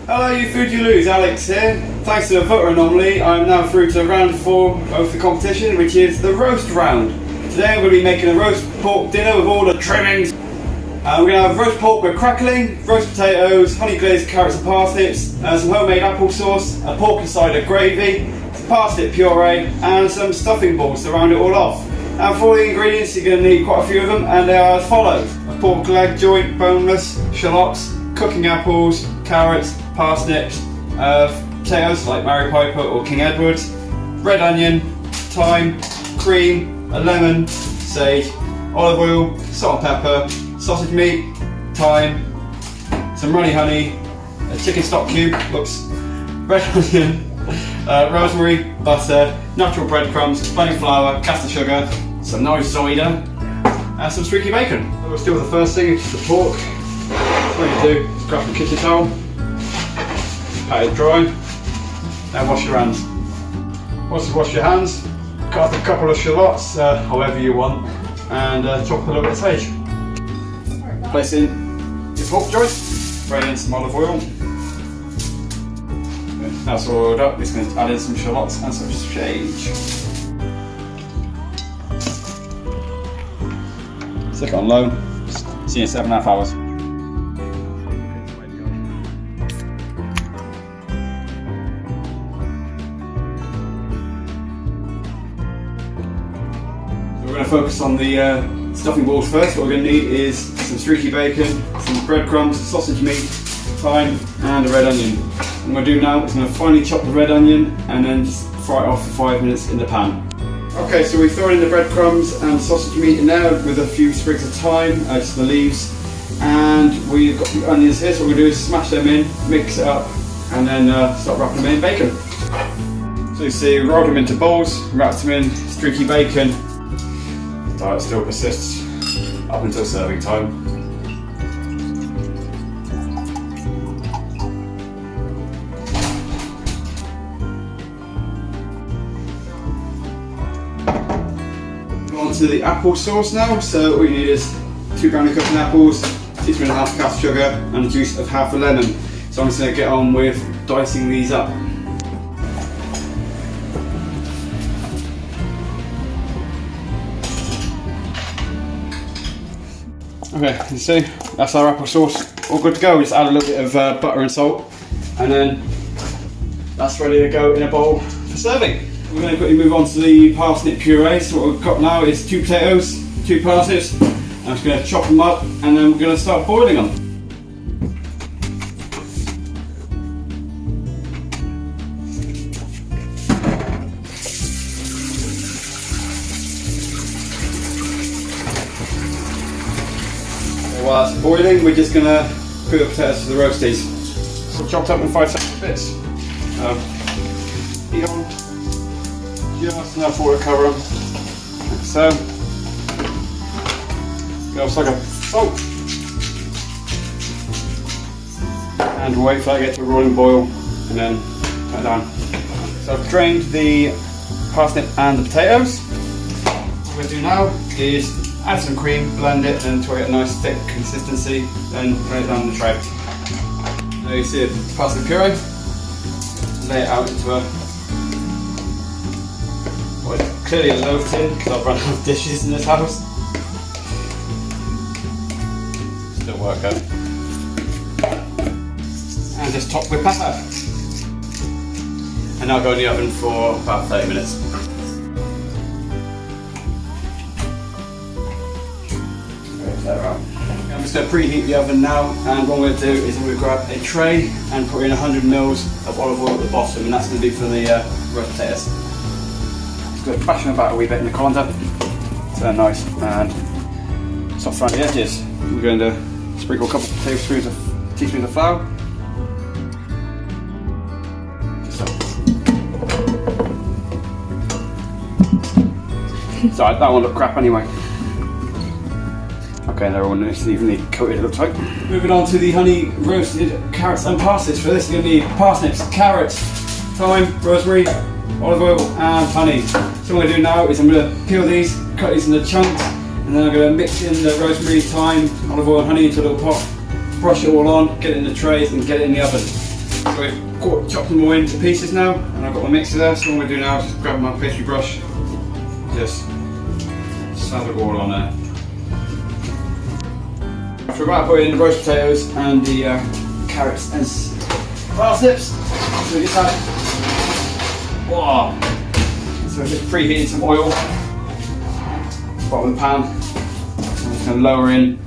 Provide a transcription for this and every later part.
Hello you food you lose, Alex here. Thanks to the voter anomaly, I'm now through to round 4 of the competition, which is the roast round. Today I'm going to be making a roast pork dinner with all the trimmings. We're going to have roast pork with crackling, roast potatoes, honey glazed carrots and parsnips, some homemade applesauce, a pork and cider gravy, some parsnip puree and some stuffing balls to round it all off. And for the ingredients you're going to need quite a few of them, and they are as follows: a pork leg joint, boneless, shallots, cooking apples, carrots, parsnips, potatoes like Mary Piper or King Edward's, red onion, thyme, cream, a lemon, sage, olive oil, salt and pepper, sausage meat, thyme, some runny honey, a chicken stock cube, red onion, rosemary, butter, natural breadcrumbs, plain flour, caster sugar, some nice cider, and some streaky bacon. So we'll start with the first thing, which is the pork. What you do is grab the kitchen towel, pat it dry, then wash your hands. Once you wash your hands, cut up a couple of shallots, however you want, and chop a little bit of sage. Place in your pork joint, spray in some olive oil. That's all oiled up, it's going to add in some shallots and some sage. Stick it on low, see you in 7.5 hours. We're going to focus on the stuffing balls first. What we're going to need is some streaky bacon, some breadcrumbs, sausage meat, thyme and a red onion. What I'm going to do now is I'm going to finely chop the red onion and then just fry it off for 5 minutes in the pan. Okay, so we throw in the breadcrumbs and sausage meat in there with a few sprigs of thyme, just the leaves, and we've got the onions here, so what we're going to do is smash them in, mix it up and then start wrapping them in bacon. So you see, we rolled them into bowls, wrapped them in streaky bacon. The diet still persists up until serving time. On to the applesauce now. So all you need is 2 grams of cooking apples, 2 teaspoons and a half of caster sugar and the juice of half a lemon. So I'm just going to get on with dicing these up. Okay, you see, that's our applesauce all good to go. We just add a little bit of butter and salt and then that's ready to go in a bowl for serving. We're going to quickly move on to the parsnip puree. So what we've got now is 2 potatoes, 2 parsnips. I'm just going to chop them up and then we're going to start boiling them. While that's boiling, we're just going to put the potatoes to the roasties. So chopped up in 5 separate bits. Heat on, just enough water to cover them, like so. Go suck up salt. And we'll wait for that to get to a rolling boil and then turn it down. So I've drained the parsnip and the potatoes. What we're going to do now is add some cream, blend it until we get a nice thick consistency, then lay it down the tray. Now you see the parsnip puree, lay it out into a, well, it's clearly a loaf tin because I've run out of dishes in this house. Still work though. And just top with pepper. And now go in the oven for about 30 minutes. I'm just going to preheat the oven now, and what I'm going to do is I'm going to grab a tray and put in 100 ml of olive oil at the bottom, and that's going to be for the roast potatoes. Just going to bash them about a wee bit in the colander so they're nice and soft around the edges. We're going to sprinkle a couple of teaspoons of flour. Sorry, that one looked crap anyway. Okay, they're all nice and evenly coated, it looks like. Moving on to the honey roasted carrots and parsnips. For this, you're going to need parsnips, carrots, thyme, rosemary, olive oil and honey. So what I'm going to do now is I'm going to peel these, cut these into chunks, and then I'm going to mix in the rosemary, thyme, olive oil and honey into a little pot, brush it all on, get it in the trays and get it in the oven. So we've chopped them all into pieces now, and I've got my mixer there, so what I'm going to do now is just grab my pastry brush, just slap it all on there. After about putting in the roast potatoes and the carrots and parsnips, so we just add, wow. So just preheating some oil, bottom of the pan, I'm just going to lower in.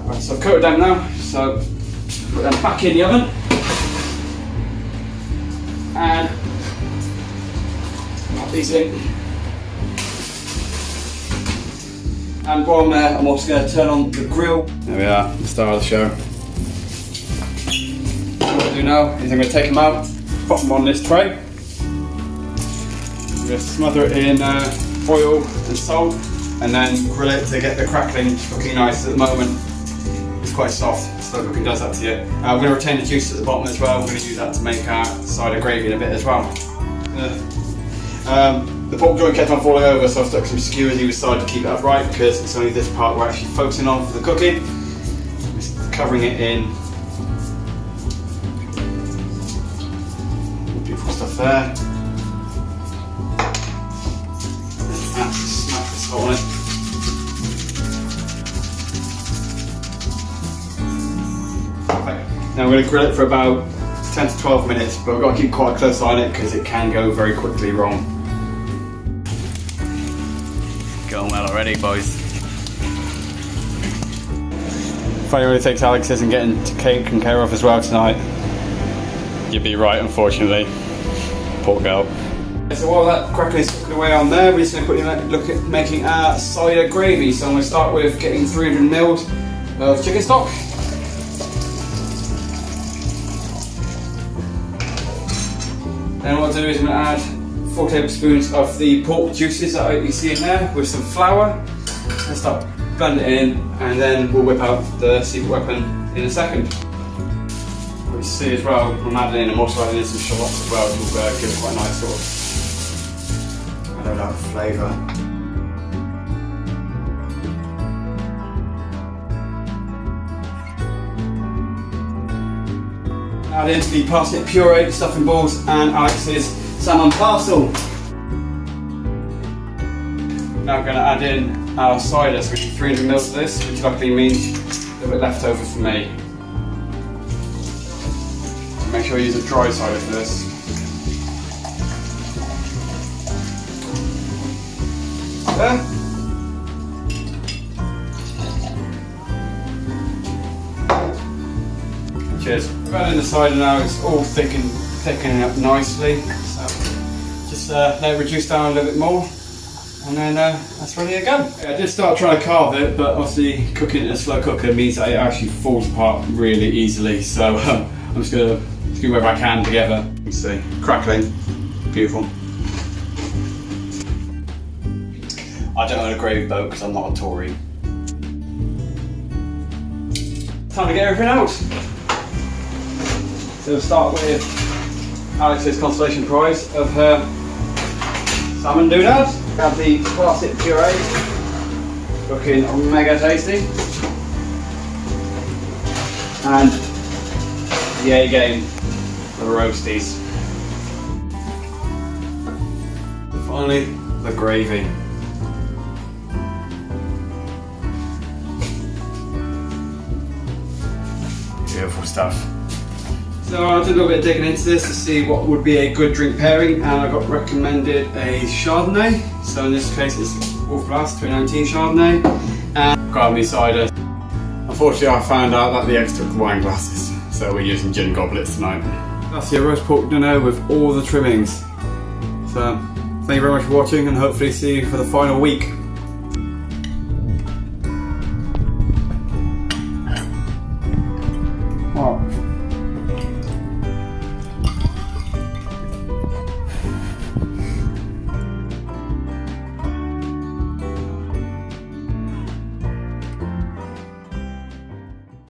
Right, so I've coated them now, so put them back in the oven, and pop these in. And while I'm there, I'm also going to turn on the grill. There we are, the star of the show. What I'm going to do now is I'm going to take them out, pop them on this tray. I'm going to smother it in oil and salt, and then grill it to get the crackling looking nice. At the moment, it's quite soft, slow cooking does that to you. I'm going to retain the juice at the bottom as well. We're going to use that to make our cider gravy in a bit as well. The pork joint kept on falling over, so I've stuck some skewers either side to keep it upright, because it's only this part we're actually focusing on for the cooking. Just covering it in. Beautiful stuff there. And smack this hole on it. Now we're going to grill it for about 10 to 12 minutes, but we've got to keep quite a close eye on it because it can go very quickly wrong. Going well already, boys. Funny when it takes Alex isn't getting taken care of as well tonight. You'd be right, unfortunately. Poor girl. So while that crackling is cooking away on there, we're just going to quickly look at making our cider gravy. So I'm going to start with getting 300 ml of chicken stock. Then what I'll do is I'm going to add 4 tablespoons of the pork juices that you see in there with some flour, and start blending it in, and then we'll whip out the secret weapon in a second. What you see as well, I'm adding in, I'm also adding in some shallots as well, which will give it quite a nice sort of, I don't know, flavour. Add in the parsnip puree, stuffing balls, and Alex's salmon parcel. Now I'm going to add in our cider, so we need 300 ml of this, which luckily means a little bit left over for me. Make sure you use a dry cider for this. There. Cheers. We've added in the cider now, it's all thickening up nicely. So just let it reduce down a little bit more, and then that's ready to go. I did start trying to carve it, but obviously cooking in a slow cooker means that it actually falls apart really easily. So I'm just going to do whatever I can together. You can see, crackling, beautiful. I don't own a gravy boat because I'm not a Tory. Time to get everything out. So we'll start with Alex's consolation prize of her salmon doodads. Grab the parsnip puree, looking mega tasty. And the A game for the roasties. And finally, the gravy. Beautiful stuff. So I did a little bit of digging into this to see what would be a good drink pairing, and I got recommended a Chardonnay. So in this case it's Wolf Blast 2019 Chardonnay, and carbon cider. Unfortunately I found out that the eggs took wine glasses, so we're using gin goblets tonight. That's your roast pork dinner with all the trimmings. So thank you very much for watching, and hopefully see you for the final week.